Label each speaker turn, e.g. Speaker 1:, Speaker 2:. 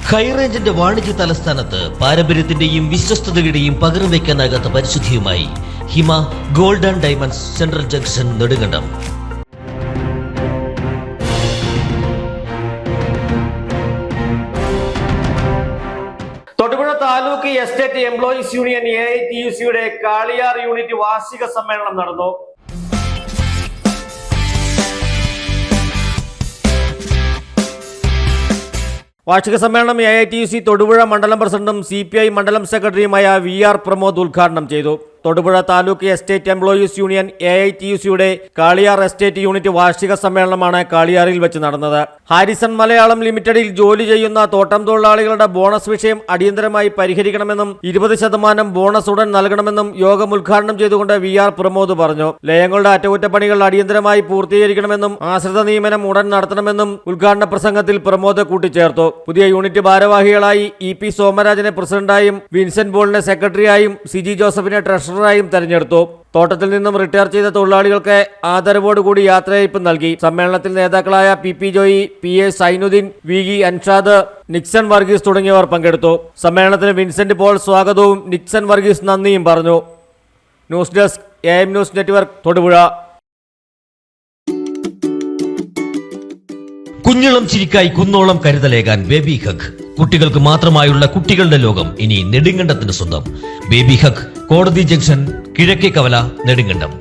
Speaker 1: ഹൈറേഞ്ചിന്റെ വാണിജ്യ തലസ്ഥാനത്ത് പാരമ്പര്യത്തിന്റെയും വിശ്വസ്തതയുടെയും പകരം വയ്ക്കാനാകാത്ത പരിശുദ്ധിയുമായി Hima gold and diamonds central junction Nedumkandam.
Speaker 2: Thodupuzha taluk estate employees union AITUC Kaliyar unit വാർഷിക സമ്മേളനം നടന്നു. വാർഷിക സമ്മേളനം AITUC തൊടുപുഴ മണ്ഡലം പ്രസിഡന്റും CPI മണ്ഡലം സെക്രട്ടറിയുമായ VR പ്രമോദ് ഉദ്ഘാടനം ചെയ്തു. Thodupuzha taluk estate employees union AITUC Kaliyar estate unit വാർഷിക സമ്മേളനമാണ് കാളിയാറിൽ വെച്ച് നടന്നത്. ഹാരിസൺ മലയാളം ലിമിറ്റഡിൽ ജോലി ചെയ്യുന്ന തോട്ടം തൊഴിലാളികളുടെ ബോണസ് വിഷയം അടിയന്തരമായി പരിഹരിക്കണമെന്നും 20% ബോണസ് ഉടൻ നൽകണമെന്നും യോഗം ഉദ്ഘാടനം ചെയ്തുകൊണ്ട് VR പ്രമോദ് പറഞ്ഞു. ലയങ്ങളുടെ അറ്റകുറ്റപ്പണികൾ അടിയന്തരമായി പൂർത്തീകരിക്കണമെന്നും ആശ്രിത നിയമനം ഉടൻ നടത്തണമെന്നും ഉദ്ഘാടന പ്രസംഗത്തിൽ പ്രമോദ് കൂട്ടിച്ചേർത്തു. പുതിയ യൂണിറ്റ് ഭാരവാഹികളായി EP സോമരാജനെ പ്രസിഡന്റായും വിൻസെന്റ് പോളിനെ സെക്രട്ടറിയായും CG ജോസഫിനെ ട്രഷററായും തെരഞ്ഞെടുത്തു. തോട്ടത്തിൽ നിന്നും റിട്ടയർ ചെയ്ത തൊഴിലാളികൾക്ക് ആദരവോടുകൂടി യാത്രയയപ്പ് നൽകി. സമ്മേളനത്തിൽ നേതാക്കളായ PP Joy, PA Sainudheen, VG Anshad, Nixon Varghese തുടങ്ങിയവർ പങ്കെടുത്തു. സമ്മേളനത്തിന് വിൻസെന്റ് പോൾ സ്വാഗതവും നിക്സൺ വർഗീസ് നന്ദിയും പറഞ്ഞു. News desk AM news network Thodupuzha.
Speaker 1: കുഞ്ഞിളം ചിരിക്കായി കുന്നോളം കരുതലേകാൻ ബേബി ഹഗ്. കുട്ടികൾക്ക് മാത്രമായുള്ള കുട്ടികളുടെ ലോകം ഇനി നെടുങ്കണ്ടത്തിന് സ്വന്തം. ബേബി ഹഗ്, കോടതി ജംഗ്ഷൻ, കിഴക്കേ കവല, നെടുങ്കണ്ടം.